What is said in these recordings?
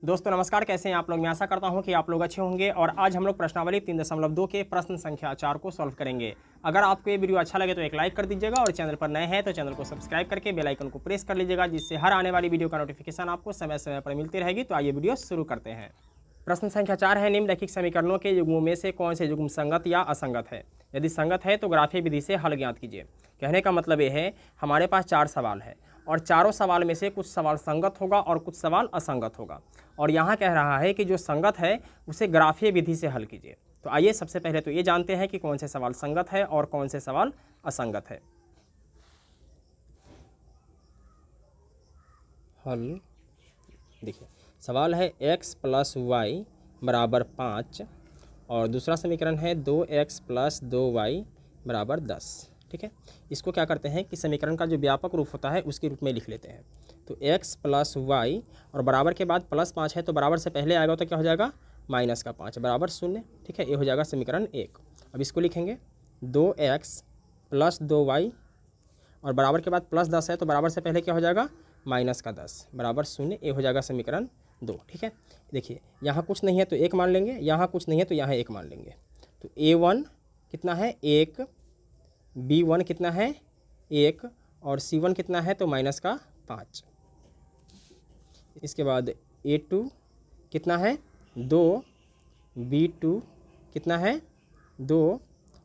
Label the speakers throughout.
Speaker 1: दोस्तों नमस्कार, कैसे हैं आप लोग। मैं आशा करता हूं कि आप लोग अच्छे होंगे। और आज हम लोग प्रश्नावली 3.2 के प्रश्न संख्या 4 को सॉल्व करेंगे। अगर आपको ये वीडियो अच्छा लगे तो एक लाइक कर दीजिएगा और चैनल पर नए हैं तो चैनल को सब्सक्राइब करके बेल आइकन को प्रेस कर लीजिएगा, जिससे हर आने वाली वीडियो का नोटिफिकेशन आपको समय समय पर मिलती रहेगी। तो आइए वीडियो शुरू करते हैं। प्रश्न संख्या 4 है, निम्नलिखित समीकरणों के युग्मों में से कौन से युग्म संगत या असंगत है। यदि संगत है तो ग्राफीय विधि से हल ज्ञात कीजिए। कहने का मतलब ये है, हमारे पास 4 सवाल है और चारों सवाल में से कुछ सवाल संगत होगा और कुछ सवाल असंगत होगा। और यहाँ कह रहा है कि जो संगत है उसे ग्राफीय विधि से हल कीजिए। तो आइए सबसे पहले तो ये जानते हैं कि कौन से सवाल संगत है और कौन से सवाल असंगत है। हल देखिए, सवाल है x + y = 5 और दूसरा समीकरण है 2x + 2y = 10। ठीक है, इसको क्या करते हैं कि समीकरण का जो व्यापक रूप होता है उसके रूप में लिख लेते हैं। तो x + y और बराबर के बाद +5 है तो बराबर से पहले आएगा तो क्या हो जाएगा, -5 बराबर 0। ठीक है, ये हो जाएगा समीकरण 1। अब इसको लिखेंगे 2x + 2y और बराबर के बाद +10 है तो बराबर से पहले क्या हो जाएगा, -10 बराबर 0। ये हो जाएगा समीकरण 2। ठीक है, देखिए यहाँ कुछ नहीं है तो 1 मान लेंगे, यहाँ कुछ नहीं है तो यहाँ 1 मान लेंगे। तो a1 कितना है 1, b1 कितना है 1 और c1 कितना है तो -5। इसके बाद a2 कितना है 2, b2 कितना है 2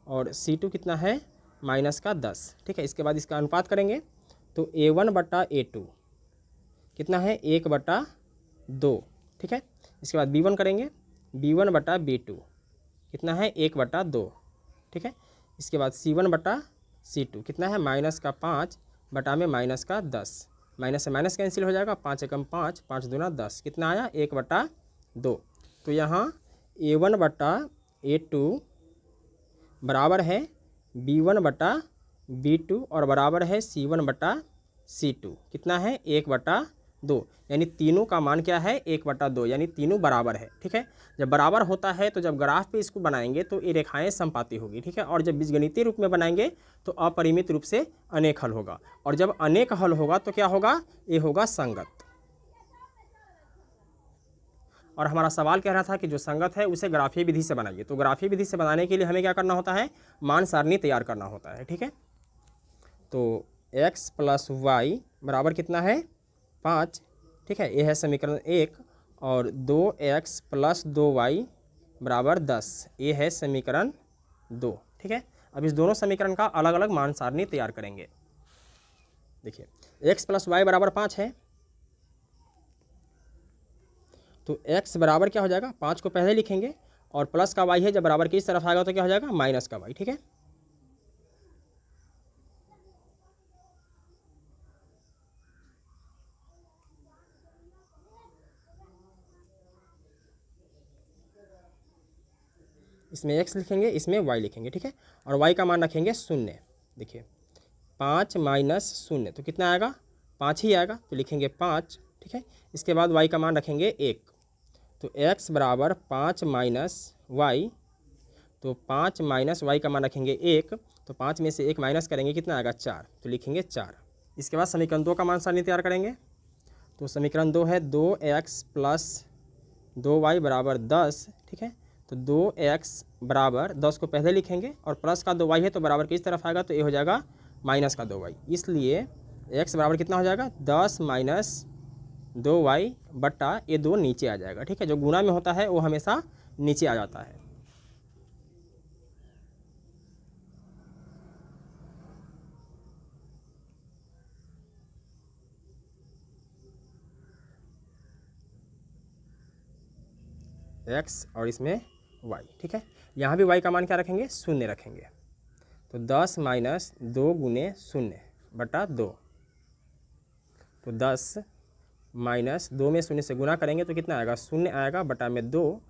Speaker 1: और c2 कितना है -10। ठीक है, इसके बाद इसका अनुपात करेंगे तो a1/a2 कितना है 1/2। ठीक है, इसके बाद b1 करेंगे, b1/b2 कितना है 1/2। ठीक है, इसके बाद c1/c2 कितना है -5 बटा में -10। माइनस से माइनस कैंसिल हो जाएगा, 5 एकम 5, 5 दूना 10, कितना आया 1/2। तो यहाँ a1/a2 बराबर है b1/b2 और बराबर है c1/c2, कितना है 1/2। यानी तीनों का मान क्या है 1/2, यानी तीनों बराबर है। ठीक है, जब बराबर होता है तो जब ग्राफ पे इसको बनाएंगे तो ये रेखाएं समपाती होगी। ठीक है, और जब बीजगणितीय रूप में बनाएंगे तो अपरिमित रूप से अनेक हल होगा, और जब अनेक हल होगा तो क्या होगा, ये होगा संगत। और हमारा सवाल कह रहा था कि जो संगत है उसे ग्राफीय विधि से बनाइए। तो ग्राफीय विधि से बनाने के लिए हमें क्या करना होता है, मान सारणी तैयार करना होता है। ठीक है, तो x + y बराबर कितना है 5। ठीक है, यह है समीकरण 1 और 2x + 2y = 10, ये है समीकरण 2। ठीक है, अब इस दोनों समीकरण का अलग अलग मान सारणी तैयार करेंगे। देखिए x + y = 5 है तो x बराबर क्या हो जाएगा, 5 को पहले लिखेंगे और प्लस का y है, जब बराबर की इस तरफ आएगा तो क्या हो जाएगा, माइनस का y। ठीक है, इसमें x लिखेंगे, इसमें y लिखेंगे। ठीक है, और y का मान रखेंगे 0। देखिए 5 - 0 तो कितना आएगा, 5 ही आएगा, तो लिखेंगे 5। ठीक है, इसके बाद y का मान रखेंगे 1। तो x बराबर 5 - y, तो 5 - y का मान रखेंगे 1, तो 5 में से 1 माइनस करेंगे, कितना आएगा 4, तो लिखेंगे 4। इसके बाद समीकरण 2 का मान सारणी तैयार करेंगे। तो समीकरण 2 है 2x + 2y = 10। ठीक है, तो 2x बराबर 10 को पहले लिखेंगे और प्लस का 2y है तो बराबर की इस तरफ आएगा तो ये हो जाएगा माइनस का 2y। इसलिए x बराबर कितना हो जाएगा, 10 - 2y बटा ये 2 नीचे आ जाएगा। ठीक है, जो गुणा में होता है वो हमेशा नीचे आ जाता है। x और इसमें y। ठीक है, यहाँ भी y का मान क्या रखेंगे, 0 रखेंगे। तो 10 - 2 × 0 बटा 2, तो 10 - 2 में 0 से गुना करेंगे तो कितना आएगा, 0 आएगा बटा में 2,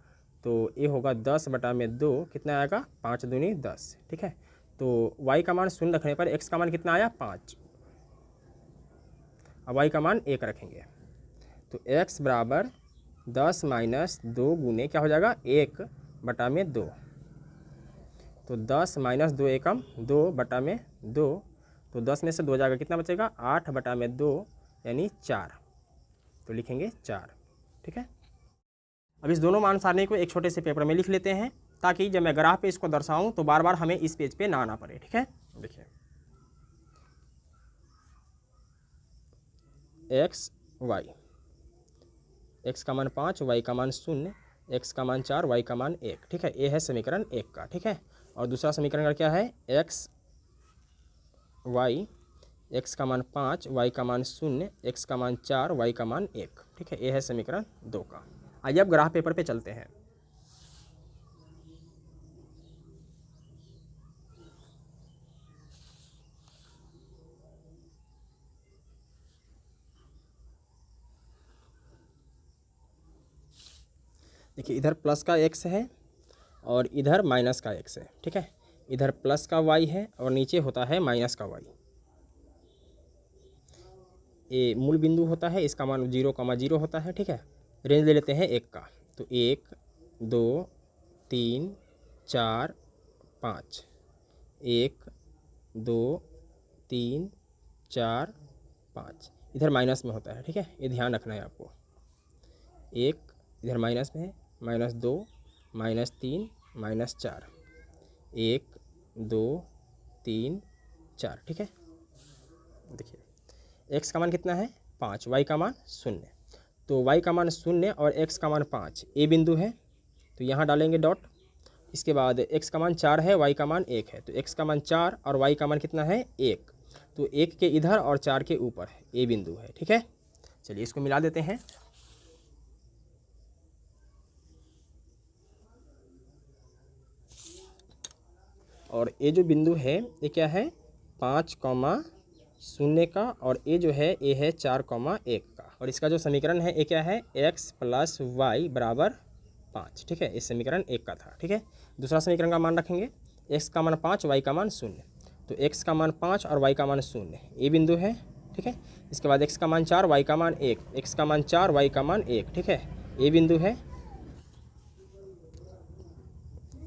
Speaker 1: तो ये होगा 10 बटा में 2, कितना आएगा 5 दूनी 10। ठीक है, तो y का मान 0 रखने पर x का मान कितना आया 5। अब y का मान 1 रखेंगे तो x बराबर 10 - 2 × क्या हो जाएगा 1 बटा में 2, तो 10 - 2 एकम 2 बटा में 2, तो 10 में से 2 जाएगा, कितना बचेगा 8 बटा में 2 यानी 4, तो लिखेंगे 4। ठीक है, अब इस दोनों मान सारणी को एक छोटे से पेपर में लिख लेते हैं ताकि जब मैं ग्राफ पे इसको दर्शाऊं तो बार बार हमें इस पेज पे ना आना पड़े। ठीक है, देखिए एक्स वाई, एक्स का मान 5, वाई का मान 0, एक्स का मान 4, वाई का मान 1। ठीक है, ये है समीकरण 1 का। ठीक है, और दूसरा समीकरण का क्या है, एक्स वाई, एक्स का मान 5, वाई का मान 0, एक्स का मान 4, वाई का मान 1। ठीक है, ये है समीकरण 2 का। आइए अब ग्राफ पेपर पे चलते हैं। देखिए इधर प्लस का एक्स है और इधर माइनस का एक्स है। ठीक है, इधर प्लस का वाई है और नीचे होता है माइनस का वाई। ये मूल बिंदु होता है, इसका मान 0,0 होता है। ठीक है, रेंज ले लेते हैं 1 का, तो 1 2 3 4 5, 1 2 3 4 5, इधर माइनस में होता है। ठीक है, ये ध्यान रखना है आपको। 1 इधर माइनस में है, -2 -3 -4, 1 2 3 4। ठीक है, देखिए एक्स का मान कितना है 5, वाई का मान 0, तो वाई का मान 0 और एक्स का मान 5 ए बिंदु है, तो यहाँ डालेंगे डॉट। इसके बाद एक्स का मान 4 है, वाई का मान 1 है, तो एक्स का मान 4 और वाई का मान कितना है 1, तो 1 के इधर और 4 के ऊपर ए बिंदु है। ठीक है, चलिए इसको मिला देते हैं। और ये जो बिंदु है ये क्या है 5,0 का, और ये जो है ये है 4,1 का, और इसका जो समीकरण है ये क्या है x + y = 5। ठीक है, इस समीकरण 1 का था। ठीक है, दूसरा समीकरण का मान रखेंगे, x का मान 5, y का मान 0, तो x का मान 5 और y का मान 0 ये बिंदु है। ठीक है, इसके बाद x का मान 4, y का मान 1, x का मान 4, y का मान 1। ठीक है, ये बिंदु है।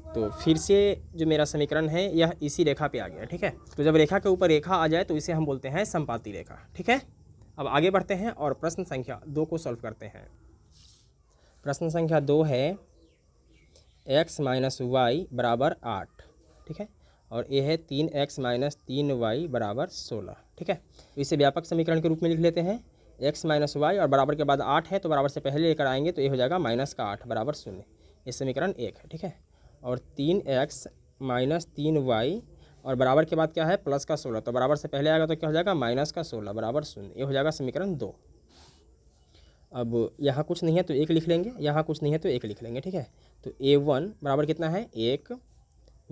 Speaker 1: तो फिर से जो मेरा समीकरण है यह इसी रेखा पे आ गया। ठीक है, तो जब रेखा के ऊपर रेखा आ जाए तो इसे हम बोलते हैं समपाती रेखा। ठीक है, अब आगे बढ़ते हैं और प्रश्न संख्या 2 को सॉल्व करते हैं। प्रश्न संख्या 2 है x - y = 8। ठीक है, और ये है 3x - 3y = 16। ठीक है, तो इसे व्यापक समीकरण के रूप में लिख लेते हैं। x - y और बराबर के बाद 8 है, तो बराबर से पहले लेकर आएंगे तो ये हो जाएगा -8 = 0। ये समीकरण 1 है। ठीक है, और 3x - 3y और बराबर के बाद क्या है प्लस का 16, तो बराबर से पहले आएगा तो क्या हो जाएगा -16 = 0। ये हो जाएगा समीकरण 2। अब यहाँ कुछ नहीं है तो 1 लिख लेंगे, यहाँ कुछ नहीं है तो 1 लिख लेंगे। ठीक है, तो a1 बराबर कितना है 1,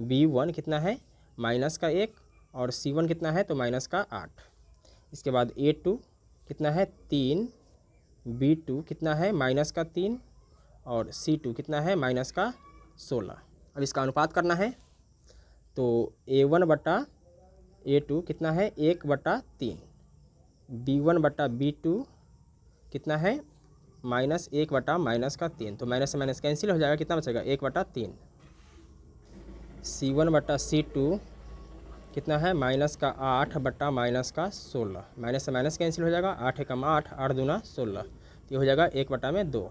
Speaker 1: b1 कितना है -1 और c1 कितना है तो -8। इसके बाद a2 कितना है 3, b2 कितना है -3 और c2 कितना है -16। अब इसका अनुपात करना है, तो a1/a2 कितना है 1/3, b1/b2 कितना है -1/-3, तो माइनस से माइनस कैंसिल हो जाएगा, कितना बचेगा 1/3, c1/c2 कितना है -8/-16, माइनस से माइनस कैंसिल हो जाएगा, 8 एकम 8, 8 दूना 16, तो ये हो जाएगा 1/2।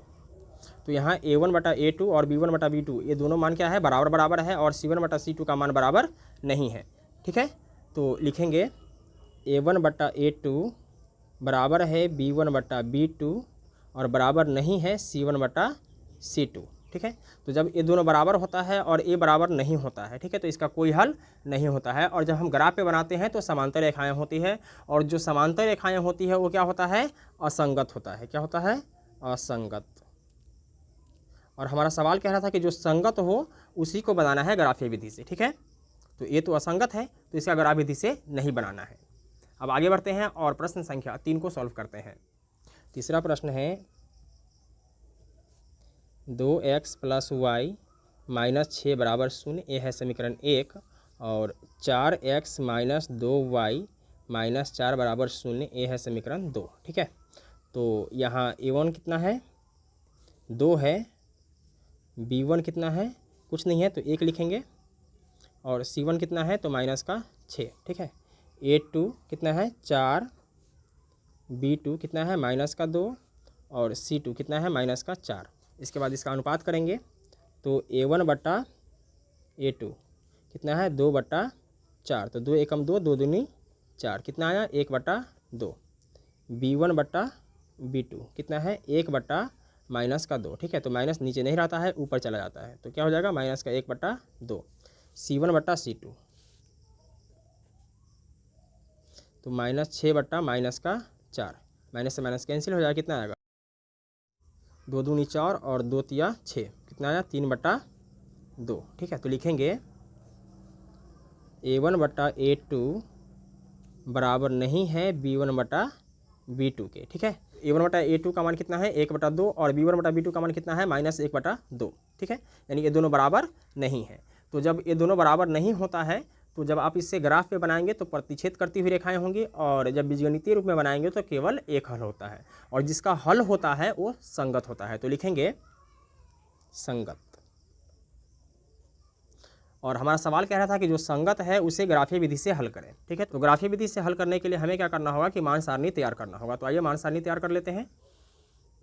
Speaker 1: तो यहाँ a1/a2 और b1/b2 ये दोनों मान क्या है बराबर बराबर है, और c1/c2 का मान बराबर नहीं है। ठीक है, तो लिखेंगे a1/a2 बराबर है b1/b2 और बराबर नहीं है c1/c2। ठीक है, तो जब ये दोनों बराबर होता है और ये बराबर नहीं होता है, ठीक है, तो इसका कोई हल नहीं होता है। और जब हम ग्राफ पे बनाते हैं तो समांतर रेखाएं होती है, और जो समांतर रेखाएं होती है वो क्या होता है असंगत होता है। क्या होता है असंगत। और हमारा सवाल कह रहा था कि जो संगत हो उसी को बनाना है ग्राफीय विधि से। ठीक है, तो ये तो असंगत है तो इसका ग्राफ विधि से नहीं बनाना है। अब आगे बढ़ते हैं और प्रश्न संख्या 3 को सॉल्व करते हैं। तीसरा प्रश्न है 2x + y - 6 = 0, ये है समीकरण 1, और 4x - 2y - 4 = 0, ये है समीकरण 2। ठीक है, तो यहाँ a1 कितना है 2 है, b1 कितना है कुछ नहीं है तो 1 लिखेंगे, और c1 कितना है तो -6। ठीक है, a2 कितना है 4, b2 कितना है -2 और c2 कितना है -4। इसके बाद इसका अनुपात करेंगे तो A1/A2 कितना है 2/4, तो 2 एकम 2, 2 दूनी 4, कितना आया 1/2। B1/B2 कितना है 1/-2, ठीक है। तो माइनस नीचे नहीं रहता है, ऊपर चला जाता है, तो क्या हो जाएगा माइनस का 1/2। C1/C2 तो -6/-4, माइनस से माइनस कैंसिल हो जाएगा, कितना आएगा 2 दूनी 4 और 2 तिया 6, कितना आया 3/2, ठीक है। तो लिखेंगे A1/A2 बराबर नहीं है B1/B2 के, ठीक है। A1/A2 का मान कितना है 1/2 और B1/B2 का मान कितना है -1/2, ठीक है। यानी ये दोनों बराबर नहीं है। तो जब ये दोनों बराबर नहीं होता है तो जब आप इससे ग्राफ पे बनाएंगे तो प्रतिच्छेद करती हुई रेखाएं होंगी, और जब बीजगणितीय रूप में बनाएंगे तो केवल एक हल होता है, और जिसका हल होता है वो संगत होता है। तो लिखेंगे संगत। और हमारा सवाल कह रहा था कि जो संगत है उसे ग्राफीय विधि से हल करें, ठीक है। तो ग्राफीय विधि से हल करने के लिए हमें क्या करना होगा कि मान सारणी तैयार करना होगा। तो आइए मान सारणी तैयार कर लेते हैं।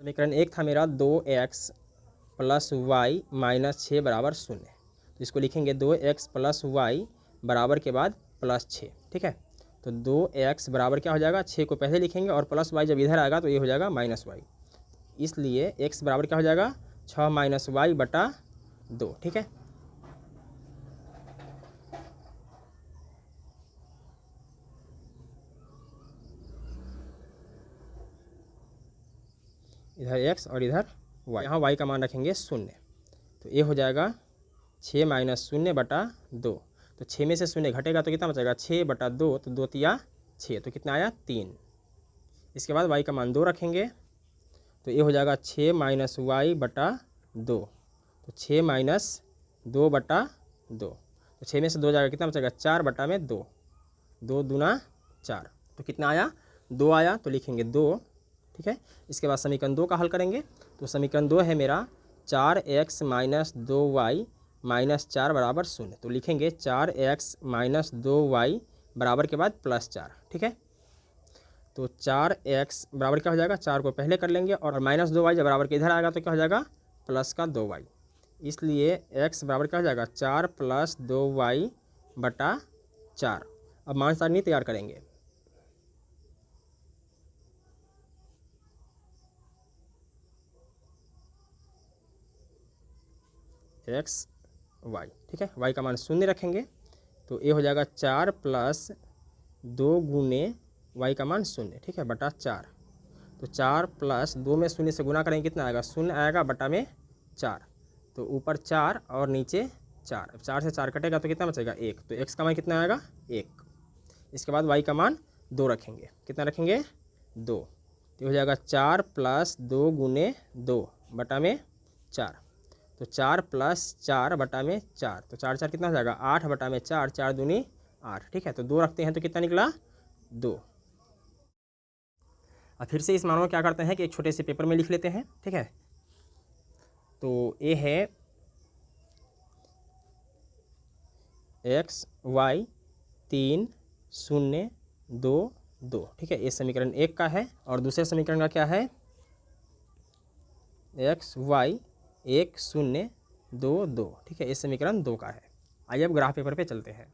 Speaker 1: समीकरण 1 था मेरा 2x + y - 6 = 0, तो इसको लिखेंगे 2x + y बराबर के बाद +6, ठीक है। तो 2x बराबर क्या हो जाएगा 6 को पहले लिखेंगे और प्लस y जब इधर आएगा तो ये हो जाएगा -y, इसलिए x बराबर क्या हो जाएगा 6 - y/2, ठीक है। इधर x और इधर y, यहाँ y का मान रखेंगे 0, तो ये हो जाएगा 6 - 0/2, तो 6 में से 0 घटेगा तो कितना बचेगा 6/2, तो 2 तिया 6, तो कितना आया 3। इसके बाद y का मान 2 रखेंगे तो ये हो जाएगा 6 - y/2, तो 6 - 2/2, तो 6 में से 2 जाएगा, कितना बचेगा 4/2, 2 दूना 4, तो कितना आया 2 आया, तो लिखेंगे 2, ठीक है। इसके बाद समीकरण 2 का हल करेंगे, तो समीकरण 2 है मेरा 4x - 2y - 4 = 0, तो लिखेंगे 4x - 2y बराबर के बाद +4, ठीक है। तो 4x बराबर क्या हो जाएगा 4 को पहले कर लेंगे और -2y जब बराबर के इधर आएगा तो क्या हो जाएगा +2y, इसलिए x बराबर क्या हो जाएगा 4 + 2y/4। अब मान सारणी तैयार करेंगे। x y, ठीक है, y का मान 0 रखेंगे तो ये हो जाएगा 4 + 2 गुने y का मान 0, ठीक है, /4, तो 4 + 2 में 0 से गुना करेंगे, कितना आएगा 0 आएगा बटा में 4, तो ऊपर 4 और नीचे 4, 4 से 4 कटेगा तो कितना बचेगा 1, तो x का मान कितना आएगा 1। इसके बाद y का मान 2 रखेंगे, कितना रखेंगे 2, तो हो जाएगा 4 + 2 गुने 2 बटा में 4, तो 4 + 4 बटा में 4, तो 4 4 कितना हो जाएगा 8 बटा में 4, 4 दूनी 8, ठीक है। तो 2 रखते हैं तो कितना निकला 2। अब फिर से इस मानों में क्या करते हैं कि एक छोटे से पेपर में लिख लेते हैं, ठीक है। तो ये है x y 3 0 2 2, ठीक है, ये समीकरण 1 का है। और दूसरे समीकरण का क्या है x y 1 0 2 2, ठीक है, ये समीकरण 2 का है। आइए अब ग्राफ पेपर पे चलते हैं।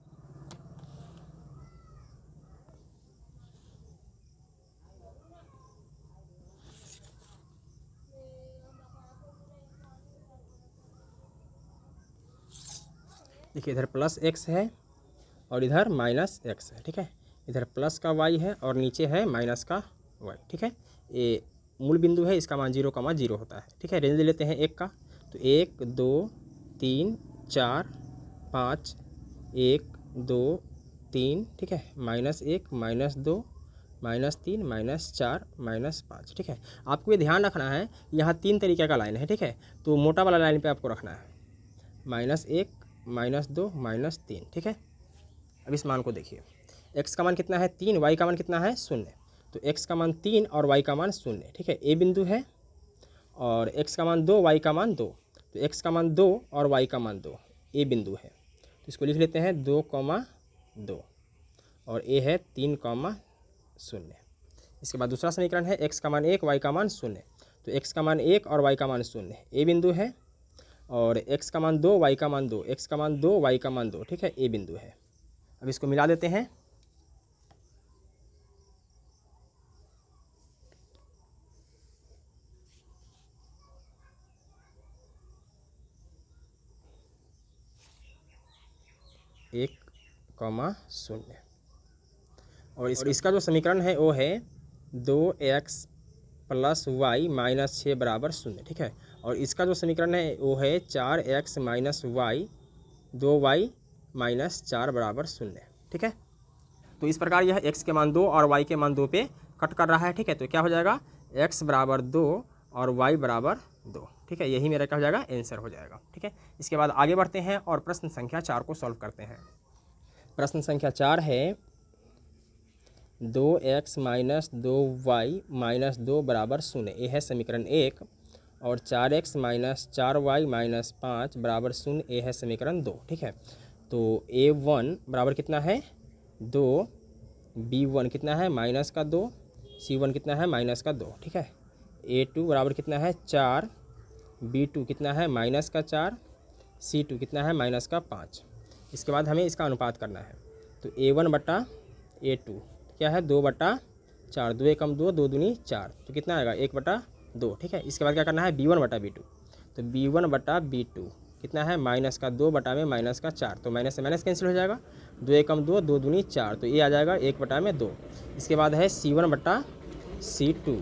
Speaker 1: देखिए इधर +x है और इधर -x है, ठीक है, इधर प्लस का y है और नीचे है माइनस का y, ठीक है। ये मूल बिंदु है, इसका मान 0,0 होता है, ठीक है। रेंज लेते हैं 1 का, तो 1 2 3 4 5 1 2 3, ठीक है, -1 -2 -3 -4 -5, ठीक है। आपको ये ध्यान रखना है यहाँ 3 तरीके का लाइन है, ठीक है, तो मोटा वाला लाइन पे आपको रखना है -1 -2 -3, ठीक है। अब इस मान को देखिए, x का मान कितना है 3, y का मान कितना है 0, तो x का मान 3 और y का मान 0, ठीक है, a बिंदु है, और x का मान 2 y का मान 2, तो x का मान 2 और y का मान 2, a बिंदु है, तो इसको लिख लेते हैं 2,2 और a है 3,0। इसके बाद दूसरा समीकरण है x का मान 1 y का मान 0, तो x का मान 1 और y का मान 0 ए बिंदु है, और x का मान 2, y का मान 2, x का मान 2, y का मान 2, ठीक है, ए बिंदु है। अब इसको मिला देते हैं। एक कॉमा 0, और इसका जो समीकरण है वो है 2x प्लस वाई माइनस 6 बराबर 0, ठीक है। और इसका जो समीकरण है वो है 4x minus Y 2y minus 4 बराबर 0, ठीक है। तो इस प्रकार यह x के मान 2 और y के मान 2 पे कट कर रहा है, ठीक है। तो क्या हो जाएगा, x बराबर 2 और y बराबर 2, ठीक है। यही मेरा क्या हो जाएगा, आंसर हो जाएगा, ठीक है। इसके बाद आगे बढ़ते हैं और प्रश्न संख्या 4 को सॉल्व करते हैं। प्रश्न संख्या 4 है 2x माइनस 2y माइनस 2 बराबर 0, ये है समीकरण 1। और 4x माइनस 4y माइनस 5 बराबर 0, ये है समीकरण 2, ठीक है। तो a1 बराबर कितना है 2, b1 कितना है माइनस का 2, c1 कितना है माइनस का 2, ठीक है। a2 बराबर कितना है 4, b2 कितना है माइनस का 4, c2 कितना है माइनस का 5। इसके बाद हमें इसका अनुपात करना है। तो a1 बटा a2 क्या है 2/4, 2 एकम 2, 2 दूनी 4, तो कितना आएगा 1/2, ठीक है। इसके बाद क्या करना है b1 बटा b2, तो b1 बटा b2 कितना है माइनस का 2 बटा में माइनस का 4, तो माइनस से माइनस कैंसिल हो जाएगा, 2 एकम 2, 2 दूनी 4, तो ये आ जाएगा 1/2। इसके बाद है c1 बटा c2,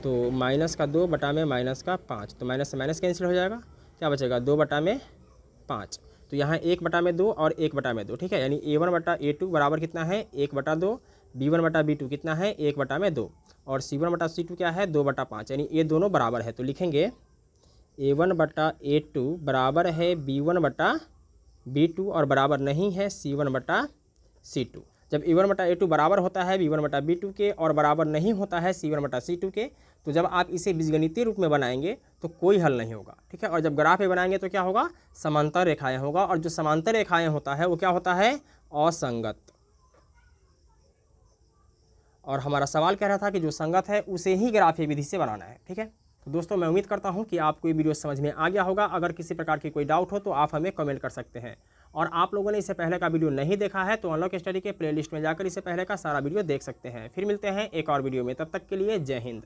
Speaker 1: तो माइनस का 2 बटा में माइनस का 5, तो माइनस से माइनस कैंसिल हो जाएगा, क्या बचेगा 2/5। तो यहाँ 1/2 और 1/2, ठीक है। यानी a1 बटा a2 बराबर कितना है 1/2, b1 बटा b2 कितना है 1/2, और c1 बटा c2 क्या है 2/5, यानी ये दोनों बराबर है। तो लिखेंगे a1 बटा a2 बराबर है b1 बटा b2 और बराबर नहीं है c1 बटा c2। जब a1 बटा a2 बराबर होता है b1 बटा b2 के और बराबर नहीं होता है c1 बटा c2 के, तो जब आप इसे बीजगणितीय रूप में बनाएंगे तो कोई हल नहीं होगा, ठीक है। और जब ग्राफ पे बनाएंगे तो क्या होगा, समांतर रेखाएं होगा, और जो समांतर रेखाएं होता है वो क्या होता है असंगत। और हमारा सवाल कह रहा था कि जो संगत है उसे ही ग्राफीय विधि से बनाना है, ठीक है। तो दोस्तों मैं उम्मीद करता हूं कि आपको ये वीडियो समझ में आ गया होगा। अगर किसी प्रकार की कोई डाउट हो तो आप हमें कमेंट कर सकते हैं। और आप लोगों ने इससे पहले का वीडियो नहीं देखा है तो अनलॉक स्टडी के प्लेलिस्ट में जाकर इससे पहले का सारा वीडियो देख सकते हैं। फिर मिलते हैं एक और वीडियो में, तब तक के लिए जय हिंद।